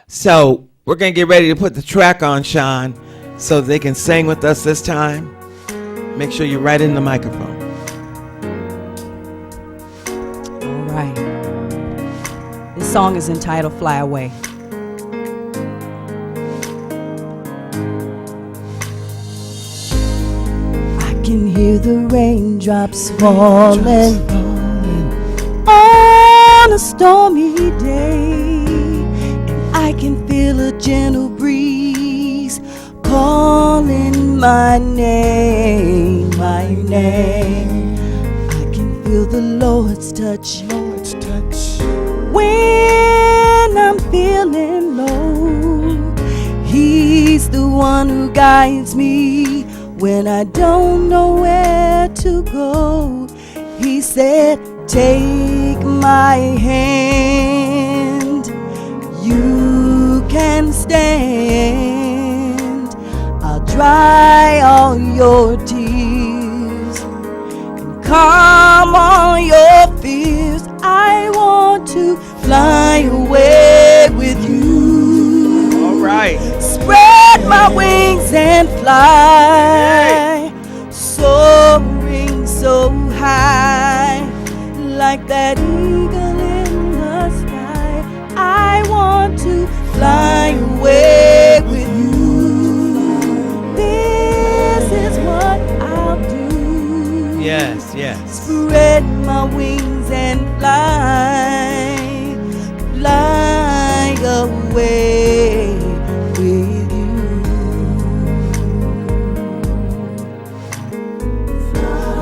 So we're going to get ready to put the track on, Sean, so they can sing with us this time. Make sure you're right in the microphone. All right. This song is entitled Fly Away. I can hear the raindrops falling on a stormy day, and I can feel a gentle breeze calling my name, my name. I can feel the Lord's touch, when I'm feeling low. He's the one who guides me when I don't know where to go. He said, take my hand, you can stand. I'll dry all your tears and calm all your fears. I want to fly away with you. All right. Spread my wings and fly, soaring so high, like that eagle in the sky. I want to fly away with you. This is what I'll do. Yes, yes. Spread my wings and fly, fly away with you.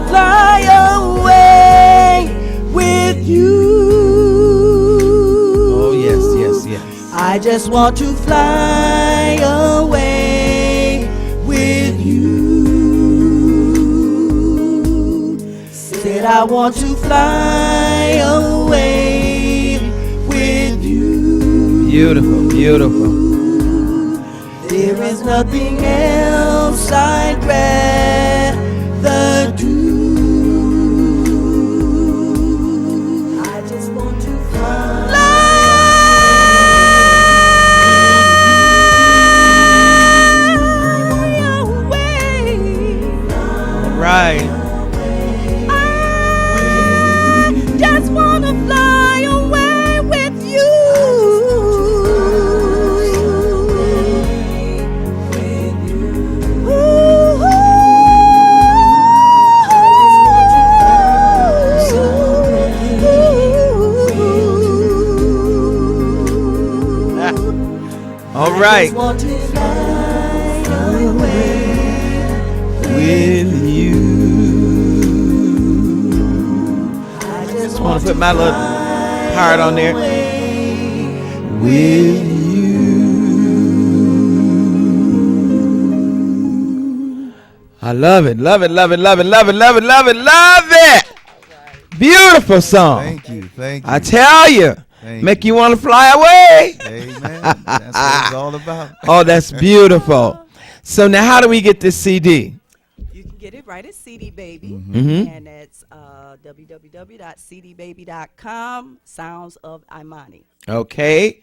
Fly away with you. Oh, yes, yes, yes. I just want to fly away with you. Said I want to fly away with you. Beautiful, beautiful. There is nothing else I'd rather do. I just want to fly away. All right. I just want to fly away with you. All right. I want to fly away With you. I just Want to put my little part on there. With you. I love it, love it, love it, love it, love it, love it, love it, love it. Beautiful song. Thank you. Thank you. I tell you, Thank make you want to fly away. Amen. That's what it's all about. Oh, that's beautiful. So now how do we get this CD? You can get it right at CD Baby, Mhm. and it's www.cdbaby.com. Sounds of Imani. Okay.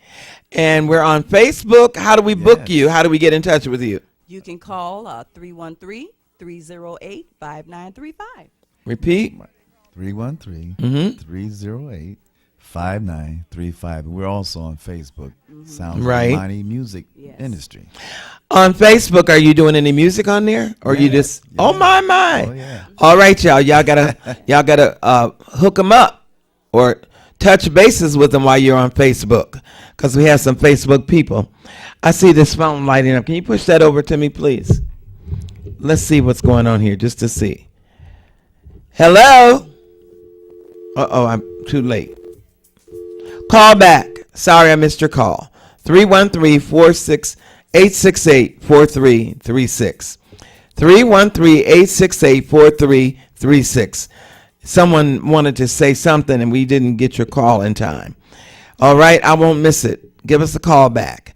And we're on Facebook. How do we book Yes. you? How do we get in touch with you? You can call 313-308-5935. Repeat. 313-308-5935. We're also on Facebook. Sounds Right. like Imani Music Yes. Industry. On Facebook, are you doing any music on there? Or you Yeah, just, yeah. oh my. Oh, yeah. All right, y'all. Y'all gotta hook them up or touch bases with them while you're on Facebook, because we have some Facebook people. I see this phone lighting up. Can you push that over to me, please? Let's see what's going on here, just to see. Hello? Uh-oh, I'm too late. Call back. Sorry, I missed your call. 313-868-4336. 313-868-4336. Someone wanted to say something and we didn't get your call in time. All right, I won't miss it. Give us a call back.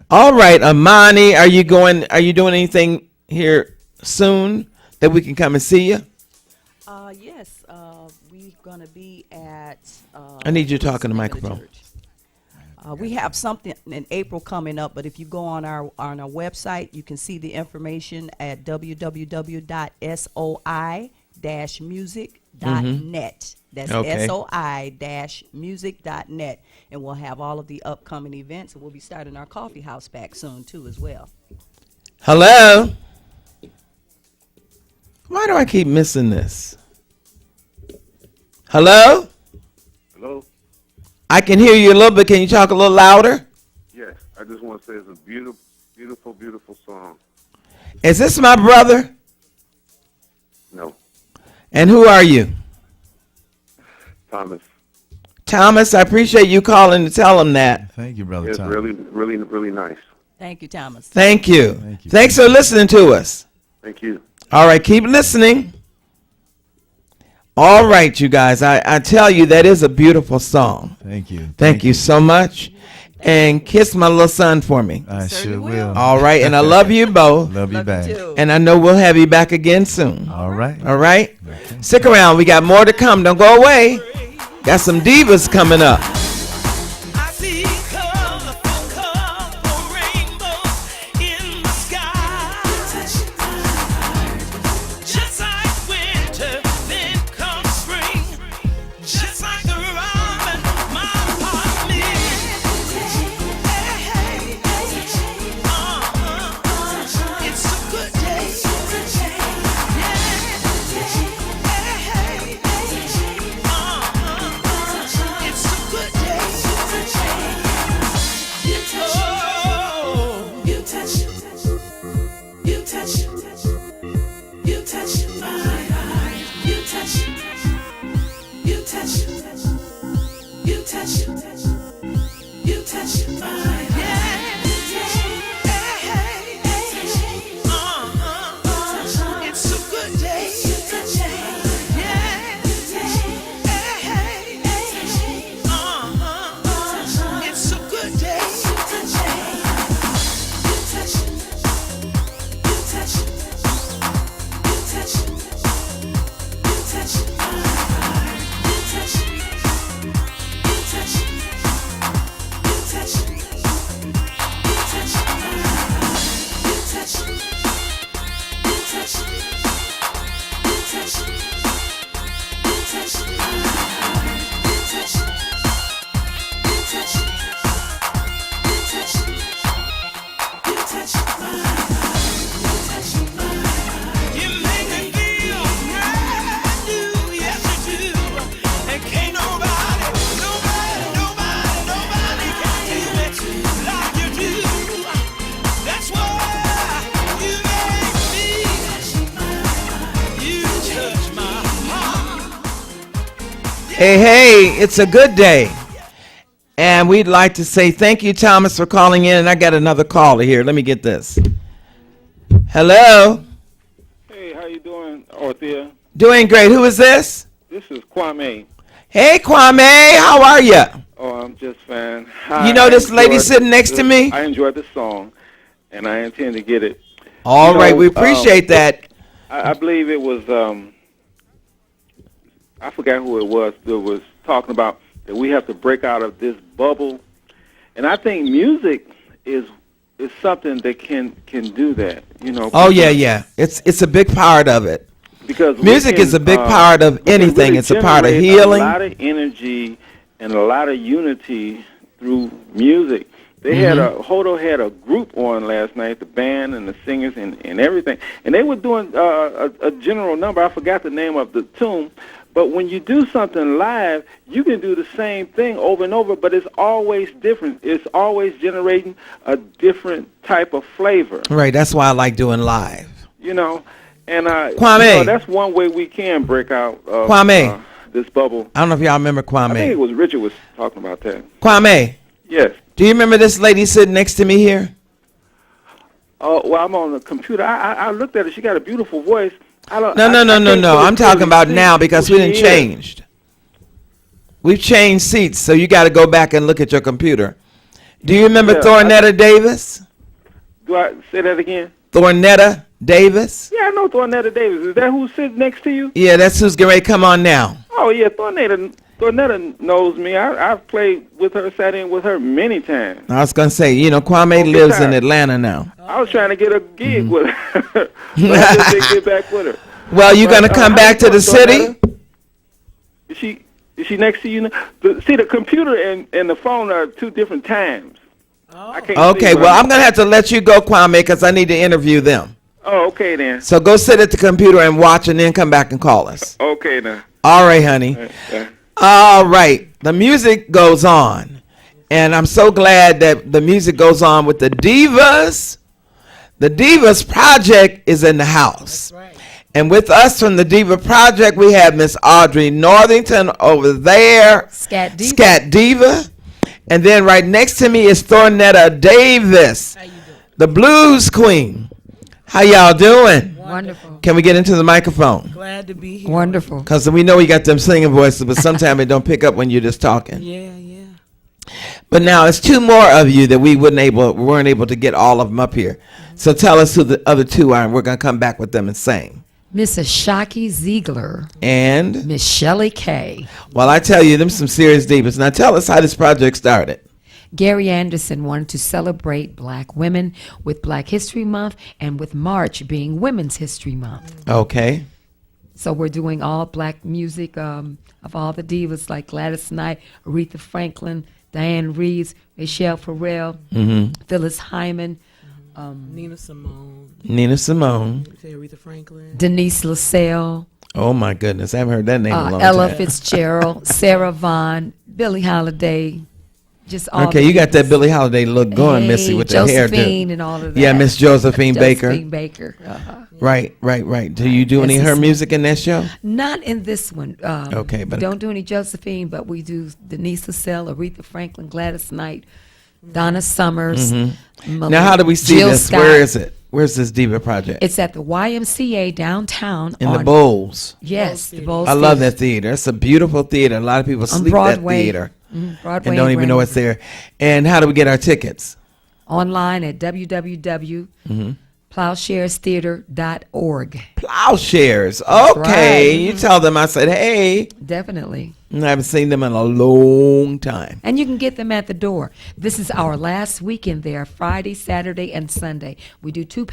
All right, Imani, are you doing anything here soon that we can come and see you? Yes, we're gonna be at. I need you to talk in the Methodist microphone. Church. We have something in April coming up, but if you go on our website, you can see the information at www.soi-music.net. That's Okay. soi-music.net, and we'll have all of the upcoming events. And we'll be starting our coffee house back soon too, as well. Hello? Why do I keep missing this? Hello? Hello? I can hear you a little bit. Can you talk a little louder? Yes, I just want to say it's a beautiful, beautiful, beautiful song. Is this my brother? No, And who are you? Thomas. Thomas, I appreciate you calling to tell him that. Thank you, Brother It's Tom. really, really, really nice. Thank you, Thomas. Thank you. Thank you. Thanks for listening to us. Thank you. All right, keep listening. All right, you guys, I tell you, that is a beautiful song. Thank you. Thank you so much. And kiss my little son for me. I Certainly sure will. will. All right, and I love you both. Love you Love back. you too. And I know we'll have you back again soon. All right. All right? Okay. Stick around. We got more to come. Don't go away. Got some divas coming up. I see colorful, colorful rainbows in the sky. Just like winter, then comes spring. Just like a robin, my heart mends. Hey, it's a good day. It's a good day. You touch my heart. You touch my It's a good day. It's a good day. You make me feel brand new, yes you do. And can't nobody can do it like you do. That's why you make me. You touch my heart. Hey, it's a good day. And we'd like to say thank you, Thomas, for calling in. And I got another caller here. Let me get this. Hello. Hey, how you doing, Ortheia? Doing great. Who is this? This is Kwame. Hey, Kwame. How are you? Oh, I'm just fine. You know this lady sitting next to me? I enjoyed the song, and I intend to get it. All You right. know, We appreciate that. I believe it was, I forgot who it was that was talking about that we have to break out of this bubble. And I think music is something that can do that, you know. Oh, yeah. It's a big part of it. Because Music is a big part of we can anything. really It's a part of generate healing. A lot of energy and a lot of unity through music. They had Hodo had a group on last night, the band and the singers and everything, and they were doing a general number. I forgot the name of the tune, but when you do something live, you can do the same thing over and over, but it's always different. It's always generating a different type of flavor. Right. That's why I like doing live. You know, and Kwame. you know, that's one way we can break out of Kwame. This bubble. I don't know if y'all remember I think it Kwame. was Richard was talking about that. Kwame, Yes. do you remember this lady sitting next to me here? Well, I'm on the computer. I looked at her. She got a beautiful voice. No. I'm talking about now because we didn't changed. We've changed seats, so you got to go back and look at your computer. Do you remember Yeah, Thornetta Davis? Do I say that again? Thornetta Davis? Yeah, I know Thornetta Davis. Is that who's sitting next to you? Yeah, that's who's getting ready to come on now. Oh, yeah, Thornetta knows me. I've played with her, sat in with her many times. I was going to say, Kwame lives in Atlanta now. I was trying to get a gig with her. But I just didn't get back with her. Well, you going to come back to the city? Is she next to you now? See, the computer and the phone are two different times. Oh. Okay, well, I'm going to have to let you go, Kwame, because I need to interview them. Oh, okay, then. So go sit at the computer and watch and then come back and call us. Okay, then. All right, honey. All right. The music goes on. And I'm so glad that the music goes on with the Divas. The Divas Project is in the house. That's right. And with us from the Diva Project, we have Miss Audrey Northington over there. Scat Diva. And then right next to me is Thornetta Davis, the blues queen. How y'all doing? Wonderful. Can we get into the microphone? Glad to be here. Wonderful. Because we know you got them singing voices, but sometimes it don't pick up when you're just talking. Yeah. But now it's two more of you that we weren't able to get all of them up here. So tell us who the other two are, and we're going to come back with them and sing. Miss Ashaki Ziegler. And? Miss Shelley Kay. Well, I tell you, them some serious divas. Now tell us how this project started. Gary Anderson wanted to celebrate black women with Black History Month and with March being Women's History Month. Okay. So we're doing all black music of all the divas like Gladys Knight, Aretha Franklin, Diane Reeves, Michelle Farrell, Phyllis Hyman, Nina Simone, Aretha Franklin, Denise LaSalle. Oh my goodness, I haven't heard that name in a long Ella time. Fitzgerald, Sarah Vaughan, Billie Holiday. Just all okay, you got that Billie Holiday look going, Missy, with the hairdo. Josephine and all of that. Yeah, Miss Josephine Baker. Josephine Baker. Right. Do you do any of her music in that show? Not in this one. Okay, but we don't do any Josephine, but we do Denise LaSalle, Aretha Franklin, Gladys Knight, Donna Summers. Now, how do we see Jill this? Scott. Where is it? Where's this Diva Project? It's at the YMCA downtown. In the Bowls. Yes, the Bowls. I love that theater. It's a beautiful theater. A lot of people sleep Broadway. that theater. Broadway and don't even know it's there. And how do we get our tickets? Online at www.plowsharestheater.org. Plowshares. That's Okay. right. You tell them I said, hey. Definitely. I haven't seen them in a long time. And you can get them at the door. This is our last weekend there, Friday, Saturday, and Sunday. We do two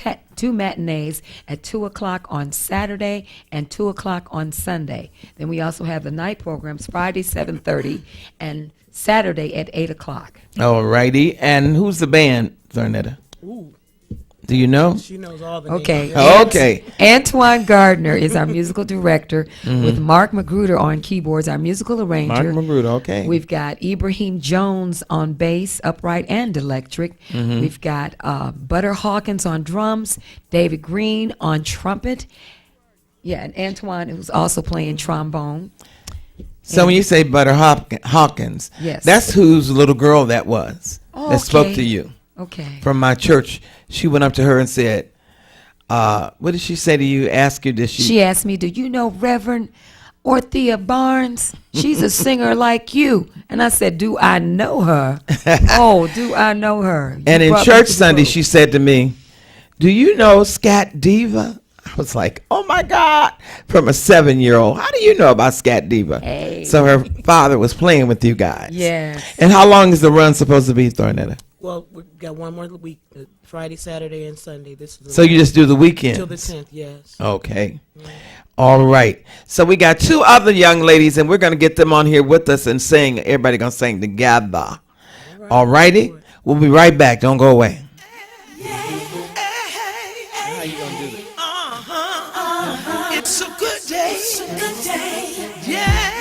matinees at 2 o'clock on Saturday and 2 o'clock on Sunday. Then we also have the night programs, Friday, 7:30, and Saturday at 8 o'clock. All righty. And who's the band, Thornetta? Ooh. Do you know? She knows all the Okay. names. Okay. Antoine Gardner is our musical director with Mark Magruder on keyboards, our musical arranger. Mark Magruder, okay. We've got Ibrahim Jones on bass, upright and electric. We've got Butter Hawkins on drums, David Green on trumpet. Yeah, and Antoine, who's also playing trombone. So when you say Butter Hawkins, Yes. that's whose little girl that was that spoke okay. to you. Okay. From my church. She went up to her and said, what did she say to you? Ask you, did she? She asked me, do you know Reverend Ortheia Barnes? She's a singer like you. And I said, do I know her? Oh, do I know her? You And in brought me church to the Sunday, group. she said to me, do you know Scat Diva? I was like, oh my God, from a 7-year-old. How do you know about Scat Diva? Hey. So her father was playing with you guys. Yes. And how long is the run supposed to be, Thornetta? Well, we've got one more week, Friday, Saturday, and Sunday. This is So you just do the weekends? Till the 10th, yes. Okay. All right. So we got two other young ladies, and we're going to get them on here with us and sing. Everybody going to sing together. All righty? We'll be right back. Don't go away. How you gonna do this? It's a good day. It's a good day. Yeah.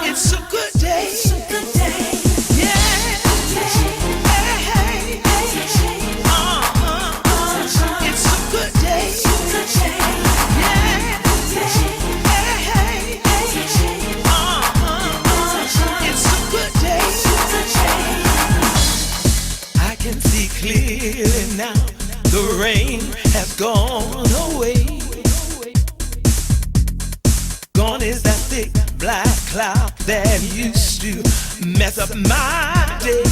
It's a good day. It's a good day. Yeah. It's a good day. It's a good day. Yeah. It's a good day. I can see clearly now. The rain has gone away. Gone is that thick black cloud that used to mess up my day.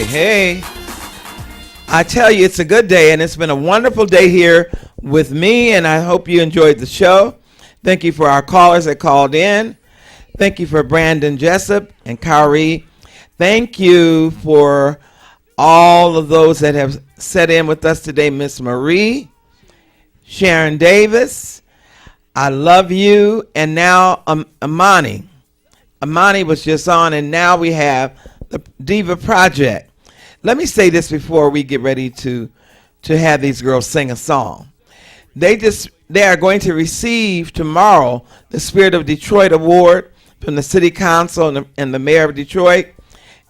Hey, I tell you, it's a good day, and it's been a wonderful day here with me, and I hope you enjoyed the show. Thank you for our callers that called in. Thank you for Brandon Jessup and Khari. Thank you for all of those that have set in with us today, Miss Marie, Sharon Davis. I love you. And now Imani. Imani was just on, and now we have the Diva Project. Let me say this before we get ready to have these girls sing a song. They are going to receive tomorrow the Spirit of Detroit Award from the City Council and the Mayor of Detroit,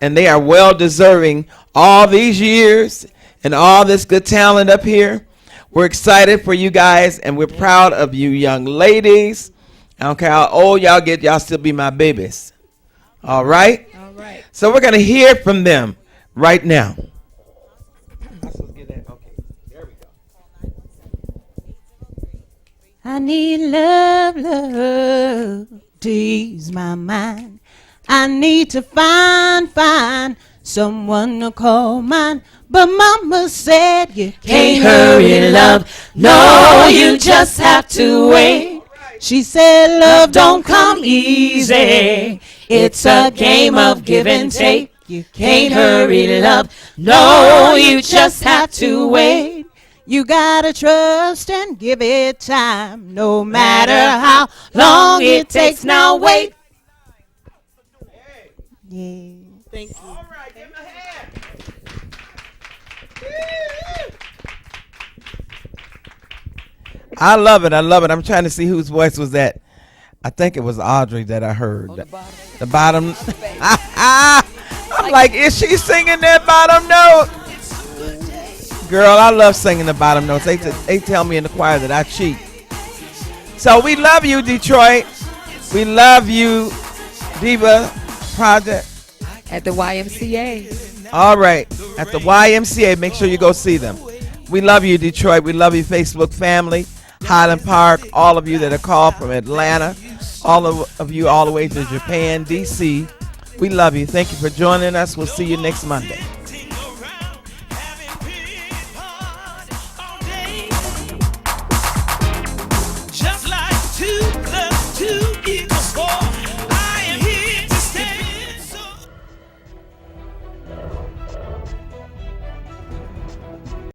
and they are well deserving all these years and all this good talent up here. We're excited for you guys, and we're proud of you young ladies. I don't care how old y'all get, y'all still be my babies. All right? All right. So we're going to hear from them right now. I need love, love to ease my mind. I need to find someone to call mine. But mama said you can't hurry love. No, you just have to wait. She said love don't come easy. It's a game of give and take. You can't hurry love. No, you just have to wait. You gotta trust and give it time, no matter how long it takes. Now wait. Yeah. Thank you. All right, give him a hand. I love it. I love it. I'm trying to see whose voice was that. I think it was Audrey that I heard. The bottom. I'm like, is she singing that bottom note? Girl, I love singing the bottom notes. They tell me in the choir that I cheat. So we love you, Detroit. We love you, Diva Project. At the YMCA. All right, at the YMCA. Make sure you go see them. We love you, Detroit. We love you, Facebook family, Highland Park, all of you that are called from Atlanta, all of you all the way to Japan, D.C. We love you. Thank you for joining us. We'll see you next Monday.